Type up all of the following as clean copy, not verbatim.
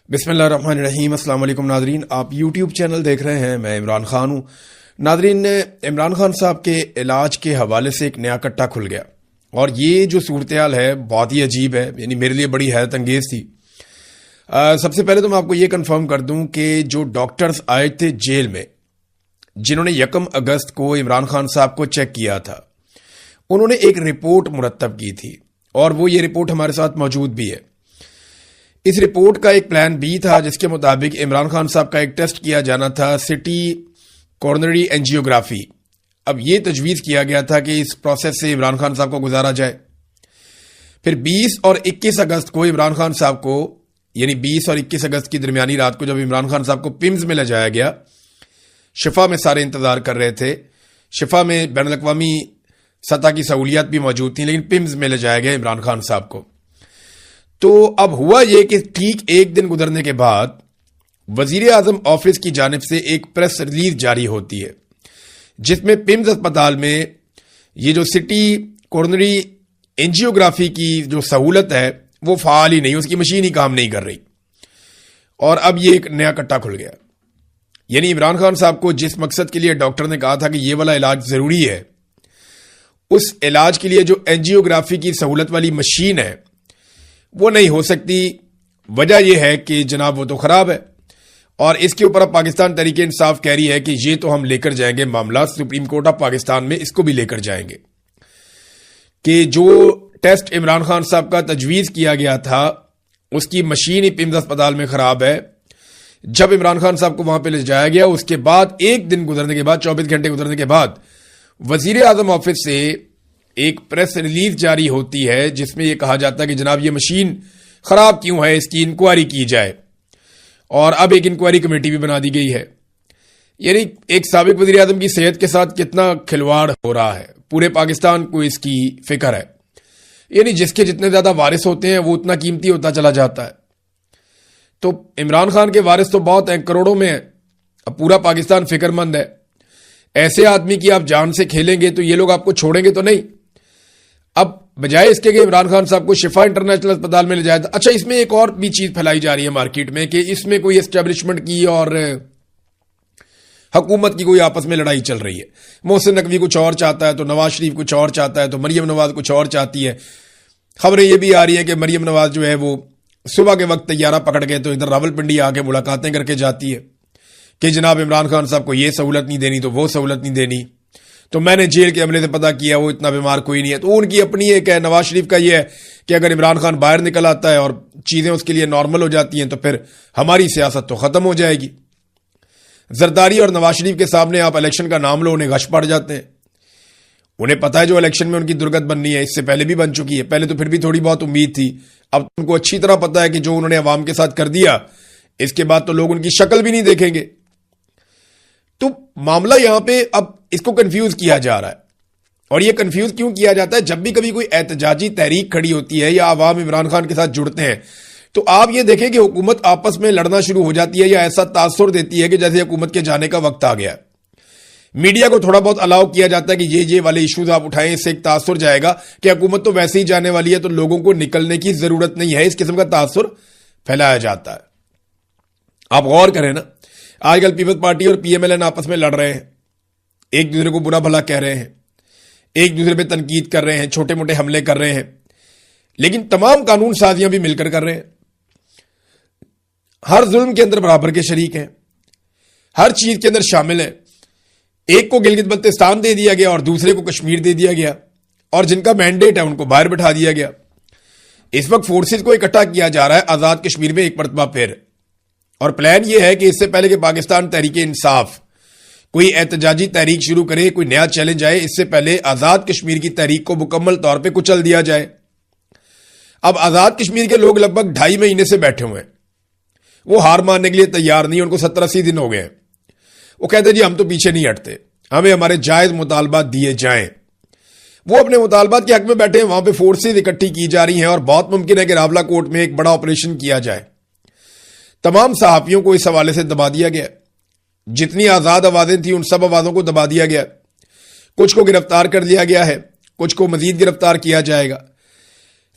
بسم اللہ الرحمن الرحیم۔ السلام علیکم ناظرین، آپ یوٹیوب چینل دیکھ رہے ہیں، میں عمران خان ہوں۔ ناظرین، عمران خان صاحب کے علاج کے حوالے سے ایک نیا کٹا کھل گیا اور یہ جو صورتحال ہے بہت ہی عجیب ہے، یعنی میرے لیے بڑی حیرت انگیز تھی۔ سب سے پہلے تو میں آپ کو یہ کنفرم کر دوں کہ جو ڈاکٹرز آئے تھے جیل میں، جنہوں نے 1 اگست کو عمران خان صاحب کو چیک کیا تھا، انہوں نے ایک رپورٹ مرتب کی تھی اور وہ یہ رپورٹ ہمارے ساتھ موجود بھی ہے۔ اس رپورٹ کا ایک پلان بی تھا جس کے مطابق عمران خان صاحب کا ایک ٹیسٹ کیا جانا تھا، سٹی کورنری اینجیوگرافی۔ اب یہ تجویز کیا گیا تھا کہ اس پروسیس سے عمران خان صاحب کو گزارا جائے۔ پھر 20 اور 21 اگست کو عمران خان صاحب کو، یعنی 20 اور 21 اگست کی درمیانی رات کو جب عمران خان صاحب کو پمز میں لے جایا گیا، شفا میں سارے انتظار کر رہے تھے، شفا میں بین الاقوامی سطح کی سہولیات بھی موجود تھیں، لیکن پمز میں لے جایا گیا عمران خان صاحب کو۔ تو اب ہوا یہ کہ ٹھیک ایک دن گزرنے کے بعد وزیر اعظم آفس کی جانب سے ایک پریس ریلیز جاری ہوتی ہے جس میں پمز اسپتال میں یہ جو سٹی کورنری اینجیوگرافی کی جو سہولت ہے وہ فعال ہی نہیں، اس کی مشین ہی کام نہیں کر رہی، اور اب یہ ایک نیا کٹا کھل گیا۔ یعنی عمران خان صاحب کو جس مقصد کے لیے ڈاکٹر نے کہا تھا کہ یہ والا علاج ضروری ہے، اس علاج کے لیے جو اینجیوگرافی کی سہولت والی مشین ہے وہ نہیں ہو سکتی۔ وجہ یہ ہے کہ جناب وہ تو خراب ہے، اور اس کے اوپر اب پاکستان تحریک انصاف کہہ رہی ہے کہ یہ تو ہم لے کر جائیں گے معاملہ سپریم کورٹ آف پاکستان میں، اس کو بھی لے کر جائیں گے کہ جو ٹیسٹ عمران خان صاحب کا تجویز کیا گیا تھا اس کی مشین ہی پمز اسپتال میں خراب ہے۔ جب عمران خان صاحب کو وہاں پہ لے جایا گیا، اس کے بعد ایک دن گزرنے کے بعد، 24 گھنٹے گزرنے کے بعد وزیر اعظم آفس سے ایک پریس ریلیز جاری ہوتی ہے جس میں یہ کہا جاتا ہے کہ جناب یہ مشین خراب کیوں ہے، اس کی انکوائری کی جائے، اور اب ایک انکوائری کمیٹی بھی بنا دی گئی ہے۔ یعنی ایک سابق وزیر اعظم کی صحت کے ساتھ کتنا کھلواڑ ہو رہا ہے، پورے پاکستان کو اس کی فکر ہے۔ یعنی جس کے جتنے زیادہ وارث ہوتے ہیں وہ اتنا قیمتی ہوتا چلا جاتا ہے۔ تو عمران خان کے وارث تو بہت ہیں، کروڑوں میں ہیں، اب پورا پاکستان فکر مند ہے۔ ایسے آدمی کی آپ جان سے کھیلیں گے تو یہ لوگ آپ کو چھوڑیں گے تو نہیں۔ اب بجائے اس کے کہ عمران خان صاحب کو شفا انٹرنیشنل اسپتال میں لے جایا تھا۔ اچھا، اس میں ایک اور بھی چیز پھیلائی جا رہی ہے مارکیٹ میں کہ اس میں کوئی اسٹیبلشمنٹ کی اور حکومت کی کوئی آپس میں لڑائی چل رہی ہے۔ محسن نقوی کچھ اور چاہتا ہے تو نواز شریف کچھ اور چاہتا ہے تو مریم نواز کچھ اور چاہتی ہے۔ خبریں یہ بھی آ رہی ہیں کہ مریم نواز جو ہے وہ صبح کے وقت طیارہ پکڑ کے تو ادھر راولپنڈی آ کے ملاقاتیں کر کے جاتی ہے کہ جناب عمران خان صاحب کو یہ سہولت نہیں دینی تو وہ سہولت نہیں دینی، تو میں نے جیل کے عملے سے پتا کیا وہ اتنا بیمار کوئی نہیں ہے۔ تو ان کی اپنی ایک ہے، نواز شریف کا یہ ہے کہ اگر عمران خان باہر نکل آتا ہے اور چیزیں اس کے لیے نارمل ہو جاتی ہیں تو پھر ہماری سیاست تو ختم ہو جائے گی۔ زرداری اور نواز شریف کے سامنے آپ الیکشن کا نام لو، انہیں غش پڑ جاتے ہیں۔ انہیں پتا ہے جو الیکشن میں ان کی درگت بننی ہے، اس سے پہلے بھی بن چکی ہے، پہلے تو پھر بھی تھوڑی بہت امید تھی، اب ان کو اچھی طرح پتا ہے کہ جو انہوں نے عوام کے ساتھ کر دیا اس کے بعد تو لوگ ان کی شکل بھی نہیں دیکھیں گے۔ تو معاملہ یہاں پہ اب اس کو کنفیوز کیا جا رہا ہے، اور یہ کنفیوز کیوں کیا جاتا ہے؟ جب بھی کبھی کوئی احتجاجی تحریک کھڑی ہوتی ہے یا عوام عمران خان کے ساتھ جڑتے ہیں تو آپ یہ دیکھیں کہ حکومت آپس میں لڑنا شروع ہو جاتی ہے یا ایسا تاثر دیتی ہے کہ جیسے حکومت کے جانے کا وقت آ گیا ہے۔ میڈیا کو تھوڑا بہت الاؤ کیا جاتا ہے کہ یہ والے ایشوز آپ اٹھائیں، اس سے ایک تاثر جائے گا کہ حکومت تو ویسے ہی جانے والی ہے تو لوگوں کو نکلنے کی ضرورت نہیں ہے، اس قسم کا تاثر پھیلایا جاتا ہے۔ آپ غور کریں نا، آج کل پیپلز پارٹی اور پی ایم ایل این آپس میں لڑ رہے ہیں، ایک دوسرے کو برا بھلا کہہ رہے ہیں، ایک دوسرے پہ تنقید کر رہے ہیں، چھوٹے موٹے حملے کر رہے ہیں، لیکن تمام قانون سازیاں بھی مل کر رہے ہیں، ہر ظلم کے اندر برابر کے شریک ہیں، ہر چیز کے اندر شامل ہیں۔ ایک کو گلگت بلتستان دے دیا گیا اور دوسرے کو کشمیر دے دیا گیا، اور جن کا مینڈیٹ ہے ان کو باہر بٹھا دیا گیا۔ اس وقت فورسز کو اکٹھا کیا جا رہا ہے آزاد کشمیر میں ایک مرتبہ پھر، اور پلان یہ ہے کہ اس سے پہلے کہ پاکستان تحریک انصاف کوئی احتجاجی تحریک شروع کرے، کوئی نیا چیلنج آئے، اس سے پہلے آزاد کشمیر کی تحریک کو مکمل طور پہ کچل دیا جائے۔ اب آزاد کشمیر کے لوگ لگ بھگ 2.5 مہینے سے بیٹھے ہوئے ہیں، وہ ہار ماننے کے لیے تیار نہیں، ان کو 70-80 دن ہو گئے ہیں۔ وہ کہتے ہیں جی ہم تو پیچھے نہیں ہٹتے، ہمیں ہمارے جائز مطالبات دیے جائیں۔ وہ اپنے مطالبات کے حق میں بیٹھے ہیں، وہاں پہ فورسز اکٹھی کی جا رہی ہیں اور بہت ممکن ہے کہ راولہ کوٹ میں ایک بڑا آپریشن کیا جائے۔ تمام صحافیوں کو اس حوالے سے دبا دیا گیا، جتنی آزاد آوازیں تھیں ان سب آوازوں کو دبا دیا گیا، کچھ کو گرفتار کر لیا گیا ہے، کچھ کو مزید گرفتار کیا جائے گا۔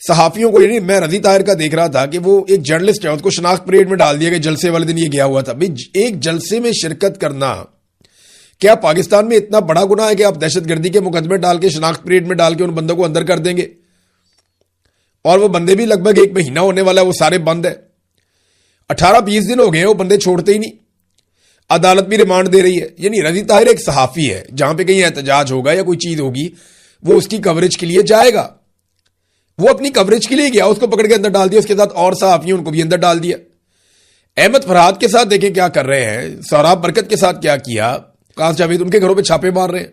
صحافیوں کو، یعنی میں رضی طاہر کا دیکھ رہا تھا کہ وہ ایک جرنلسٹ ہے، اس کو شناخت پریڈ میں ڈال دیا کہ جلسے والے دن یہ گیا ہوا تھا. ایک جلسے میں شرکت کرنا کیا پاکستان میں اتنا بڑا گناہ ہے کہ آپ دہشت گردی کے مقدمے ڈال کے شناخت پریڈ میں ڈال کے ان بندوں کو اندر کر دیں گے؟ اور وہ بندے بھی لگ بھگ 1 مہینہ ہونے والا ہے، وہ سارے بند ہے. 18-20 دن ہو گئے ہیں، وہ بندے چھوڑتے ہی نہیں. عدالت بھی ریمانڈ دے رہی ہے. یعنی رضی طاہر ایک صحافی ہے، جہاں پہ کہیں احتجاج ہوگا یا کوئی چیز ہوگی وہ اس کی کوریج کے لیے جائے گا. وہ اپنی کوریج کے لیے گیا، اس کو پکڑ کے اندر ڈال دیا. اس کے ساتھ اور صحافی ان کو بھی اندر ڈال دیا. احمد فرحاد کے ساتھ دیکھیں کیا کر رہے ہیں، سہراب برکت کے ساتھ کیا کیا، قاس جاوید ان کے گھروں پہ چھاپے مار رہے ہیں.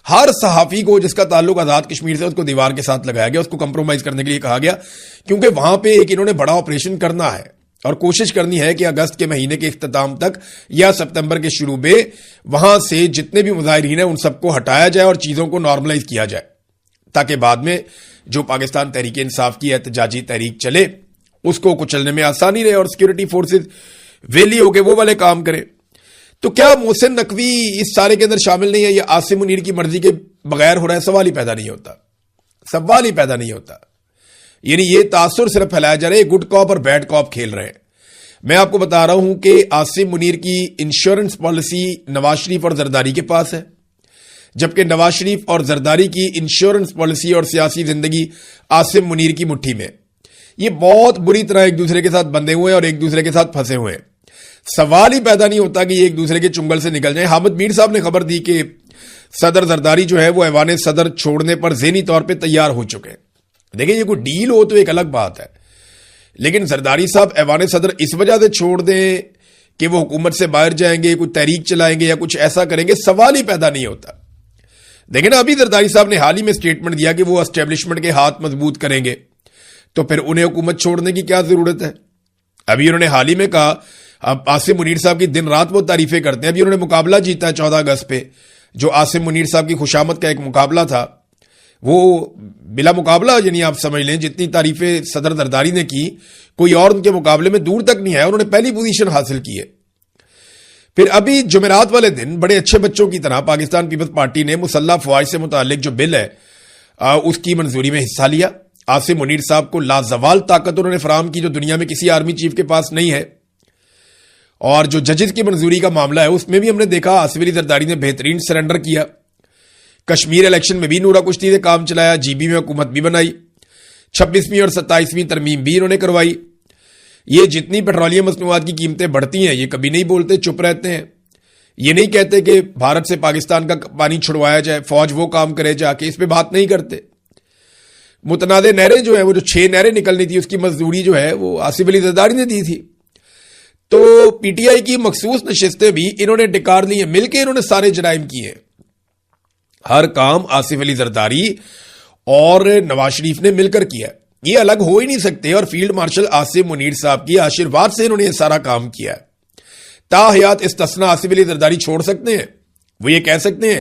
ہر صحافی کو جس کا تعلق آزاد کشمیر سے، اس کو دیوار کے ساتھ لگایا گیا، اس کو کمپرومائز کرنے کے لیے کہا گیا، کیونکہ وہاں پہ ایک انہوں نے بڑا آپریشن کرنا ہے اور کوشش کرنی ہے کہ اگست کے مہینے کے اختتام تک یا ستمبر کے شروع میں وہاں سے جتنے بھی مظاہرین ہیں ان سب کو ہٹایا جائے اور چیزوں کو نارملائز کیا جائے، تاکہ بعد میں جو پاکستان تحریک انصاف کی احتجاجی تحریک چلے اس کو کچلنے میں آسانی رہے اور سیکورٹی فورسز ویلی ہو کے وہ والے کام کریں. تو کیا محسن نقوی اس سارے کے اندر شامل نہیں ہے؟ یا عاصم منیر کی مرضی کے بغیر ہو رہا ہے؟ سوال ہی پیدا نہیں ہوتا. یعنی یہ تاثر صرف پھیلایا جا رہا ہے، گڈ کاپ اور بیڈ کاپ کھیل رہے ہیں. میں آپ کو بتا رہا ہوں کہ عاصم منیر کی انشورنس پالیسی نواز شریف اور زرداری کے پاس ہے، جبکہ نواز شریف اور زرداری کی انشورنس پالیسی اور سیاسی زندگی عاصم منیر کی مٹھی میں. یہ بہت بری طرح ایک دوسرے کے ساتھ بندھے ہوئے ہیں اور ایک دوسرے کے ساتھ پھنسے ہوئے ہیں. سوال ہی پیدا نہیں ہوتا کہ یہ ایک دوسرے کے چنگل سے نکل جائیں. حامد میر صاحب نے خبر دی کہ صدر زرداری جو ہے وہ ایوان صدر چھوڑنے پر ذہنی طور پہ تیار ہو چکے ہیں. دیکھیں یہ کوئی ڈیل ہو تو ایک الگ بات ہے، لیکن زرداری صاحب ایوان صدر اس وجہ سے چھوڑ دیں کہ وہ حکومت سے باہر جائیں گے، کوئی تحریک چلائیں گے یا کچھ ایسا کریں گے، سوال ہی پیدا نہیں ہوتا. دیکھیں نا، ابھی زرداری صاحب نے حال ہی میں اسٹیٹمنٹ دیا کہ وہ اسٹیبلشمنٹ کے ہاتھ مضبوط کریں گے، تو پھر انہیں حکومت چھوڑنے کی کیا ضرورت ہے؟ ابھی انہوں نے حال ہی میں کہا، اب عاصم منیر صاحب کی دن رات وہ تعریفیں کرتے ہیں. ابھی انہوں نے مقابلہ جیتا ہے 14 اگست پہ، جو عاصم منیر صاحب کی خوشامد کا ایک مقابلہ تھا، وہ بلا مقابلہ، یعنی آپ سمجھ لیں جتنی تعریفیں صدر زرداری نے کی کوئی اور ان کے مقابلے میں دور تک نہیں ہے. انہوں نے پہلی پوزیشن حاصل کی ہے. پھر ابھی جمعرات والے دن بڑے اچھے بچوں کی طرح پاکستان پیپلز پارٹی نے مسلح افواج سے متعلق جو بل ہے اس کی منظوری میں حصہ لیا. عاصم منیر صاحب کو لازوال طاقت انہوں نے فراہم کی جو دنیا میں کسی آرمی چیف کے پاس نہیں ہے. اور جو ججز کی منظوری کا معاملہ ہے اس میں بھی ہم نے دیکھا آصف علی زرداری نے بہترین سرنڈر کیا. کشمیر الیکشن میں بھی نورا کشتی سے کام چلایا، جی بی میں حکومت بھی بنائی، 26ویں اور 27ویں ترمیم بھی انہوں نے کروائی. یہ جتنی پیٹرولیم مصنوعات کی قیمتیں بڑھتی ہیں یہ کبھی نہیں بولتے، چپ رہتے ہیں. یہ نہیں کہتے کہ بھارت سے پاکستان کا پانی چھڑوایا جائے، فوج وہ کام کرے جا کے، اس پہ بات نہیں کرتے. متنازع نہریں جو ہیں، وہ جو 6 نہریں نکلنی تھی اس کی مزدوری جو ہے وہ آصف علی زرداری نے دی تھی. تو پی ٹی آئی کی مخصوص نشستیں بھی انہوں نے ڈکار لی ہیں، مل کے انہوں نے سارے جرائم کیے. ہر کام آصف علی زرداری اور نواز شریف نے مل کر کیا. یہ الگ ہو ہی نہیں سکتے. اور فیلڈ مارشل عاصم منیر صاحب کی آشیرواد سے انہوں نے یہ سارا کام کیا. تا حیات استثنا آصف علی زرداری چھوڑ سکتے ہیں؟ وہ یہ کہہ سکتے ہیں